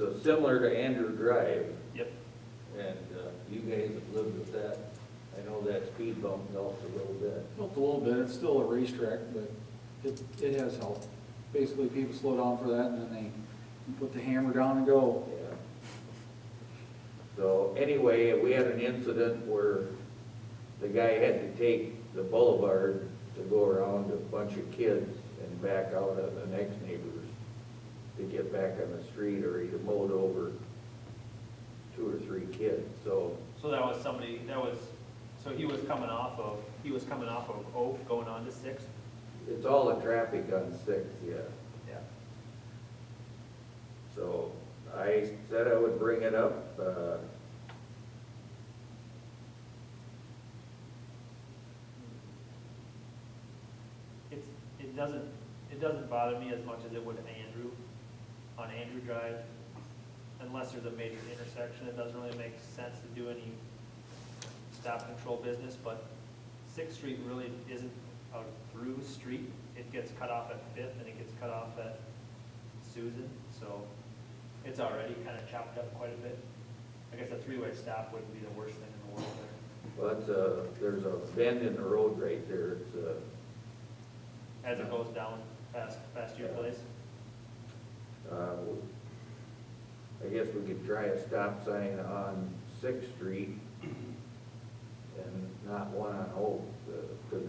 it's similar to Andrew Drive, Yep. and you guys have lived with that. I know that speed bump helped a little bit. Helped a little bit, it's still a racetrack, but it has helped. Basically, people slow down for that, and then they put the hammer down and go. Yeah. So anyway, we had an incident where the guy had to take the boulevard to go around a bunch of kids and back out of the next neighbors to get back on the street, or he'd have mowed over 2 or 3 kids, so. So that was somebody, so he was coming off of Oak going on to Sixth? It's all the traffic on Sixth, yeah. Yeah. So I said I would bring it up. It doesn't bother me as much as it would Andrew, on Andrew Drive. Unless there's a major intersection, it doesn't really make sense to do any stop control business, but Sixth Street really isn't a through street. It gets cut off at Fifth and it gets cut off at Susan, so it's already kind of chopped up quite a bit. I guess a three-way stop wouldn't be the worst thing in the world there. But there's a bend in the road right there. It's As it goes down past your place. I guess we could try a stop sign on Sixth Street and not one on Oak, because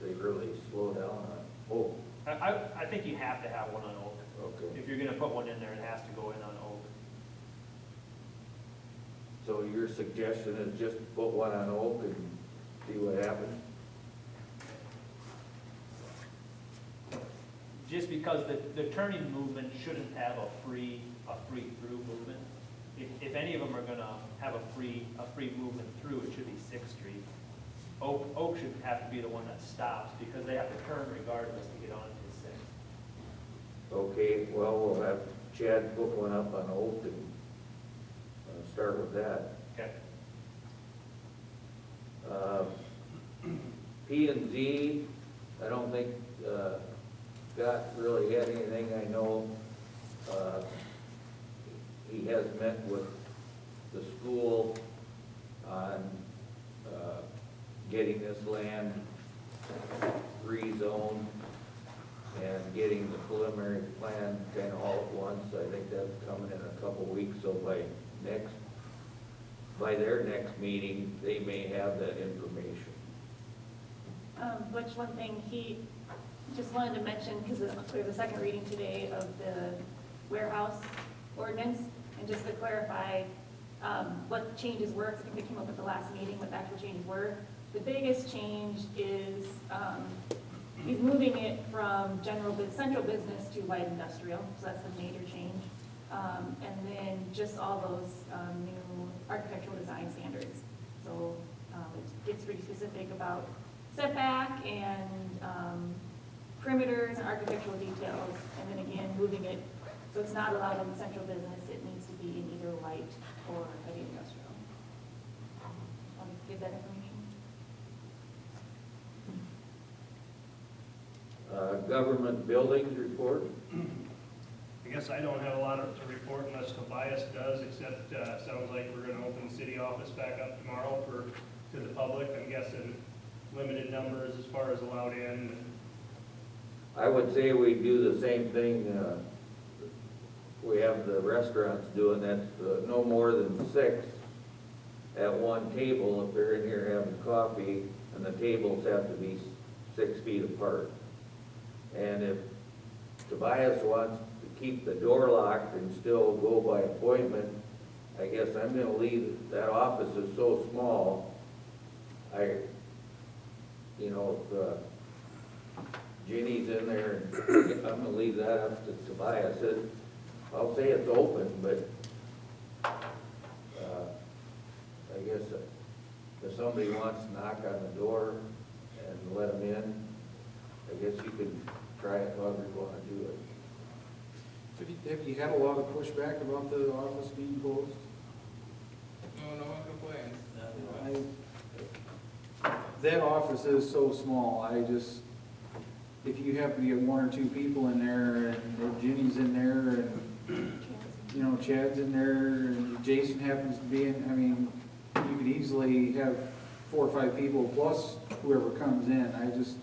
they really slow down on Oak. I think you have to have one on Oak. Okay. If you're gonna put one in there, it has to go in on Oak. So your suggestion is just put one on Oak and see what happens? Just because the turning movement shouldn't have a free through movement. If any of them are gonna have a free movement through, it should be Sixth Street. Oak should have to be the one that stops, because they have to turn regardless to get onto Sixth. Okay, well, we'll have Chad put one up on Oak and start with that. Okay. P and Z, I don't think Scott really had anything. I know he has met with the school on getting this land rezoned and getting the preliminary plan kind of all at once. I think that's coming in a couple weeks, so by their next meeting, they may have that information. Which one thing he just wanted to mention, because we have a second reading today of the warehouse ordinance, and just to clarify what changes were, because I think we came up at the last meeting what the actual changes were. The biggest change is he's moving it from central business to light industrial, so that's the major change. And then just all those new architectural design standards. So it gets pretty specific about setback and perimeters and architectural details, and then again, moving it, so it's not allowed in central business, it needs to be in either light or heavy industrial. I'll give that information. Government buildings report. I guess I don't have a lot to report unless Tobias does, except sounds like we're gonna open the city office back up tomorrow to the public. I'm guessing limited numbers as far as allowed in. I would say we do the same thing we have the restaurants doing. That's no more than 6 at one table if they're in here having coffee, and the tables have to be 6 feet apart. And if Tobias wants to keep the door locked and still go by appointment, I guess I'm gonna leave, that office is so small, if Ginny's in there, and I'm gonna leave that up to Tobias. I'll say it's open, but I guess if somebody wants to knock on the door and let them in, I guess you can try it however you want to do it. Have you had a lot of pushback about the office being closed? No one complains. That office is so small, if you happen to get 1 or 2 people in there, and if Ginny's in there, and you know, Chad's in there, and Jason happens to be in, I mean, you could easily have 4 or 5 people plus whoever comes in. I just,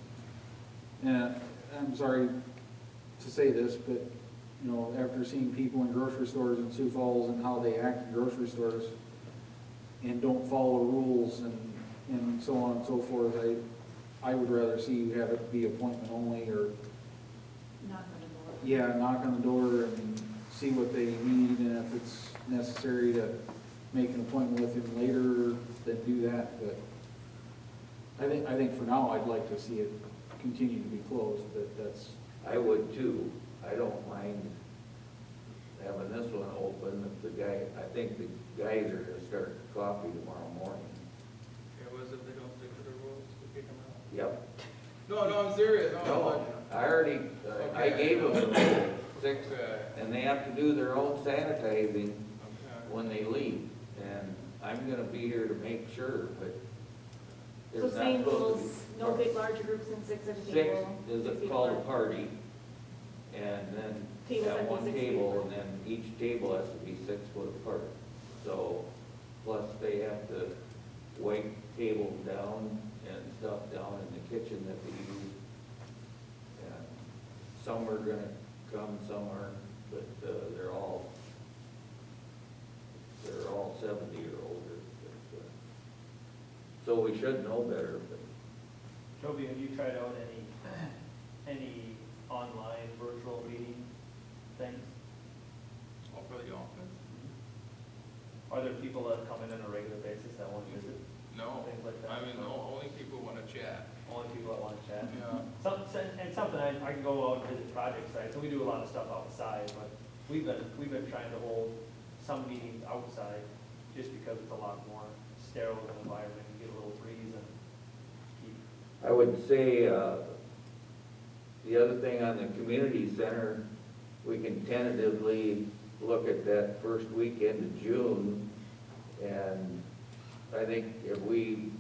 I'm sorry to say this, but, you know, after seeing people in grocery stores in Sioux Falls and how they act in grocery stores and don't follow rules and so on and so forth, I would rather see you have it be appointment only, or, Knock on the door. yeah, knock on the door and see what they need, and if it's necessary to make an appointment with him later, then do that, but I think for now, I'd like to see it continue to be closed, but that's, I would too. I don't mind having this one open if the guy, I think the guys are gonna start coffee tomorrow morning. Yeah, what if they don't stick to the rules, we kick them out? Yep. No, I'm serious, No, I already, I gave them the rules, 6, Okay. and they have to do their own sanitizing Okay. when they leave. And I'm gonna be here to make sure, but So it's not same supposed rules, to no be. big larger groups than 6 at a 6 table. is 6 people called a apart. party, and then Tables have to at be one 6 table, feet. and then each table has to be 6 foot apart. So, plus they have to wipe tables down and stuff down in the kitchen that they use. And some are gonna come, some aren't, but they're all 70 or older. But, so we should know better, but Toby, have you tried out any online virtual meeting things? Oh, for the office? Are there people that come in on a regular basis that want to visit? No, Things like that. I mean, no, only people want to chat. Only people that want to chat? Yeah. Something I can go out and visit project sites, and we do a lot of stuff outside, but we've been trying to hold some meetings outside, just because it's a lot more sterile of an environment, you get a little breeze and keep. I would say, the other thing on the community center, we can tentatively look at that first weekend of June. And I think if we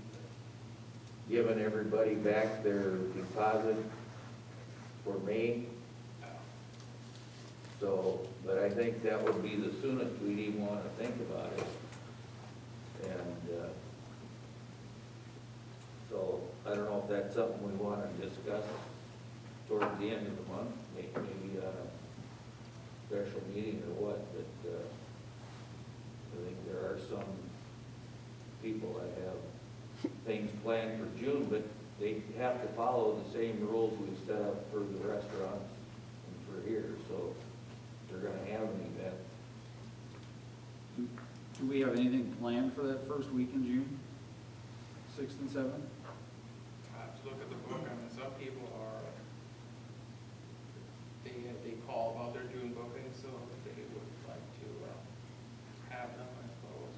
given everybody back their deposit for May, so, but I think that would be the soonest we'd even want to think about it. And, so, I don't know if that's something we want to discuss towards the end of the month, maybe on a special meeting or what, but, I think there are some people that have things planned for June, but they have to follow the same rules we've set up for the restaurants and for here, so they're gonna have an event. do we have anything planned for that first week in June? 6th and 7th? I have to look at the book, I mean, some people are, they call about their June bookings, so they would like to, have them, I suppose.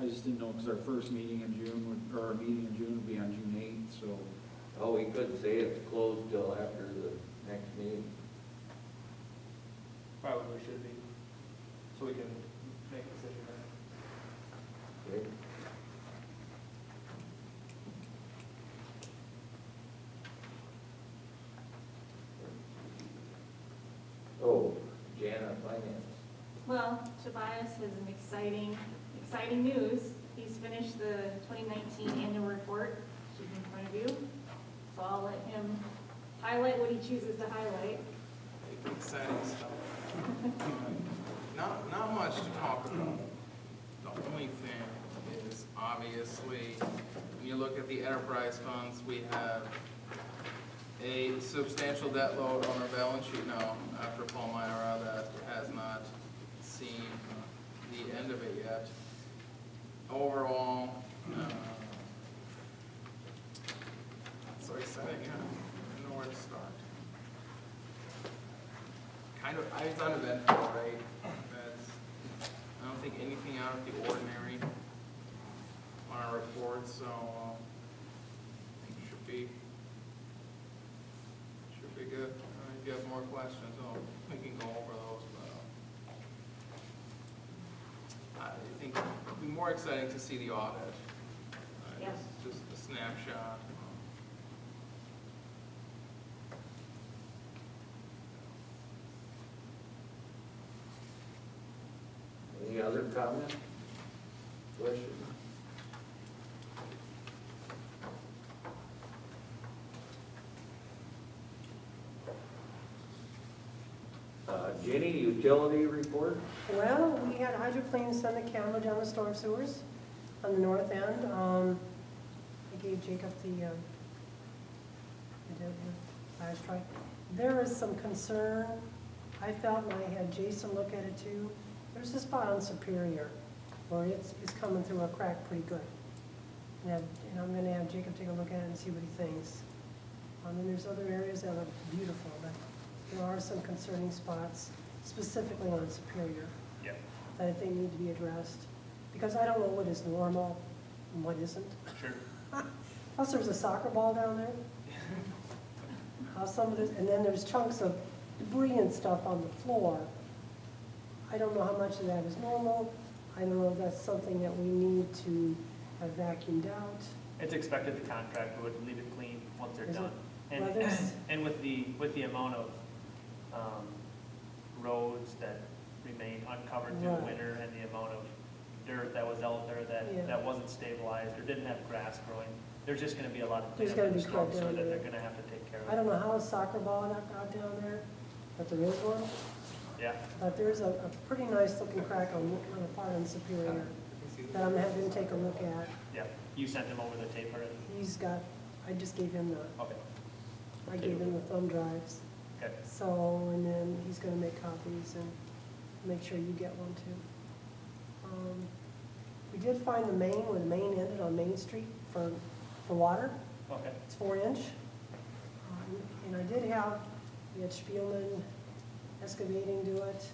I just didn't know, because our first meeting in June would, or our meeting in June would be on June 8th, so. Oh, we could say it's closed till after the next meeting. Probably should be, so we can make a decision then. Okay? Oh, Jana, finance. Well, Tobias has an exciting news. He's finished the 2019 annual report, which is in front of you. So I'll let him highlight what he chooses to highlight. Exciting stuff. Not much to talk about. The only thing is obviously, when you look at the enterprise funds, we have a substantial debt load on our balance sheet now after Palmyra that has not seen the end of it yet. Overall, so exciting, yeah, I don't know where to start. Kind of, it's uneventful, right? I don't think anything out of the ordinary on our report, so I think it should be good. If you have more questions, we can go over those, but I think it'd be more exciting to see the audit. Yeah. Just a snapshot. Any other comments? Questions? Jenny, utility report? Well, we had hydroplane send a camera down the storm sewers on the north end. I gave Jacob the flash drive. There is some concern, I felt, and I had Jason look at it too. There's a spot on Superior where it's coming through a crack pretty good. And I'm gonna have Jacob take a look at it and see what he thinks. And there's other areas that look beautiful, but there are some concerning spots, specifically on Superior, Yeah. that I think need to be addressed. Because I don't know what is normal and what isn't. Sure. Plus, there's a soccer ball down there. How some of this, and then there's chunks of debris and stuff on the floor. I don't know how much of that is normal. I don't know if that's something that we need to have vacuumed out. It's expected the contractor would leave it clean once they're Is it? done. And, Well, there's- and with the amount of, roads that remained uncovered through the Right. winter and the amount of dirt that was out there Yeah. that wasn't stabilized or didn't have grass growing, there's just gonna be a lot of There's cleanup in gonna the be storm cut sewer down that they're there. gonna have to take care I of. don't know how a soccer ball got down there, but there is one. Yeah, But there's a pretty nice looking crack on a part on Superior that I'm gonna have him take a look at. yeah. You sent him over the tape already? He's got, I just gave him Okay, I gave him the thumb drives. okay. So, and then he's gonna make copies and make sure you get one too. We did find the main, where the main ended on Main Street for water. Okay, It's 4 inch. And I did have, we had Spielman Excavating do it,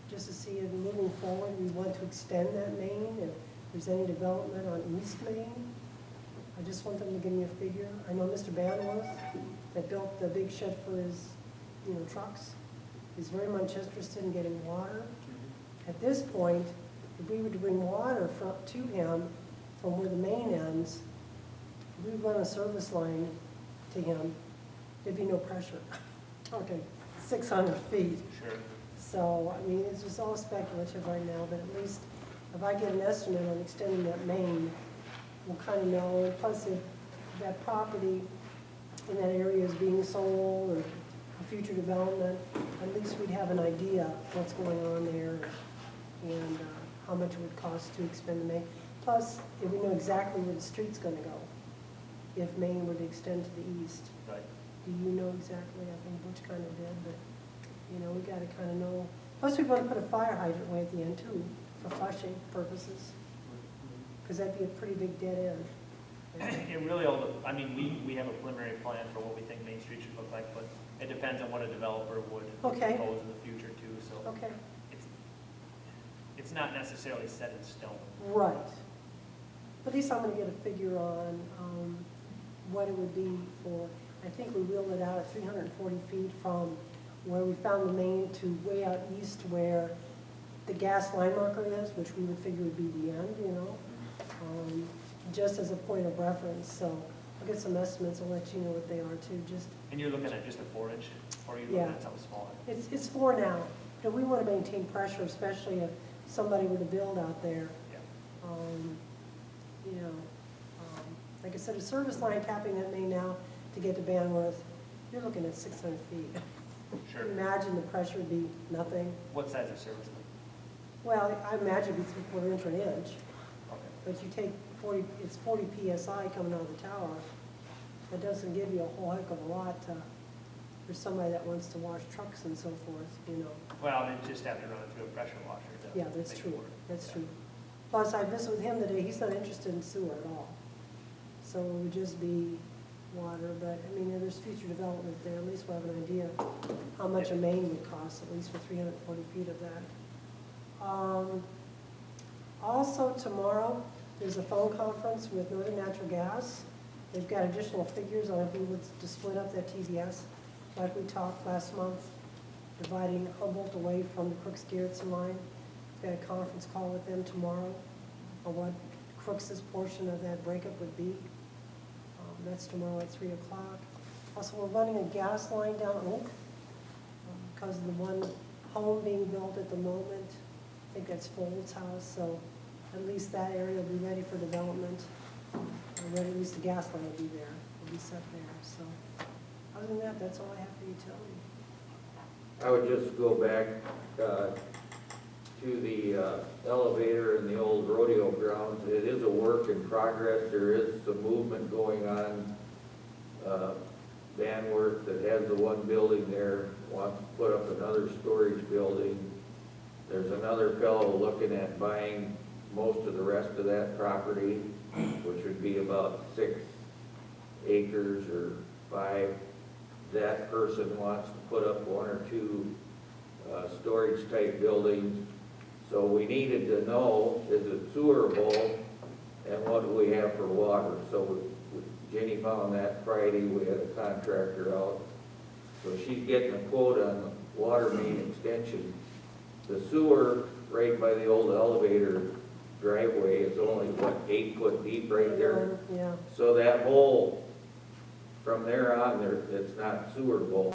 just to see if moving forward, we want to extend that main, if there's any development on East Main. I just want them to give me a figure. I know Mr. Banworth, that built the big shed for his, trucks, is very much interested in getting water. At this point, if we were to bring water to him from where the main ends, if we run a service line to him, there'd be no pressure. Okay, 600 feet. sure. So, I mean, it's just all speculative right now, but at least if I get an estimate on extending that main, we'll kind of know. And plus, if that property in that area is being sold or a future development, at least we'd have an idea what's going on there and how much it would cost to expend the main. Plus, if we know exactly where the street's gonna go, if Main were to extend to the east. Right. Do you know exactly? I think Butch kind of did, but, we gotta kind of know. Plus, we want to put a fire hydrant way at the end too, for flushing purposes, because that'd be a pretty big dead end. It really all, I mean, we have a preliminary plan for what we think Main Street should look like, but it depends on what a developer would Okay. propose in the future too, so Okay, it's not necessarily set in stone. right. But at least I'm gonna get a figure on, what it would be for, I think we wheeled it out at 340 feet from where we found the main to way out east where the gas line marker is, which we would figure would be the end, just as a point of reference. So I'll get some estimates and let you know what they are too. Just, And you're looking at just a 4 inch, or are you Yeah. looking at something smaller? it's 4 now, but we want to maintain pressure, especially if somebody were to build out there. Yeah. Like I said, a service line tapping that main now to get to Banworth, you're looking at 600 feet. Sure. Imagine the pressure would be nothing. What size of service line? Well, I imagine it'd be 3/4 inch or an inch, Okay. but you take 40, it's 40 PSI coming out of the tower. That doesn't give you a whole heck of a lot for somebody that wants to wash trucks and so forth. Well, they just have to run it through a pressure washer to Yeah, that's make it true, work. that's Yeah. true. Plus, I visited with him today, he's not interested in sewer at all. So it would just be water, but, I mean, there's future development there, at least we'll have an idea how much a main would cost, at least for 340 feet of that. Also, tomorrow, there's a phone conference with Northern Natural Gas. They've got additional figures on if we would to split up that TVS, like we talked last month, dividing Humboldt away from the Crooks-Garrettson line. We've got a conference call with them tomorrow on what Crooks's portion of that breakup would be. That's tomorrow at 3 o'clock. Also, we're running a gas line down Oak because of the one home being built at the moment I think that's Folds' house, so at least that area will be ready for development. Or at least the gas line will be there, will be set there, so. Other than that, that's all I have for utility. I would just go back to the elevator in the old rodeo grounds. It is a work in progress. There is some movement going on. Banworth that has the one building there wants to put up another storage building. There's another fellow looking at buying most of the rest of that property, which would be about 6 acres or 5. That person wants to put up 1 or 2 storage type buildings. So we needed to know, is it sewerable and what do we have for water? So Jenny found that Friday, we had a contractor out. So she's getting a quote on the water main extension. The sewer right by the old elevator driveway is only, what, 8 foot deep right there? Yeah, So that hole, from there on, there, it's not sewerable.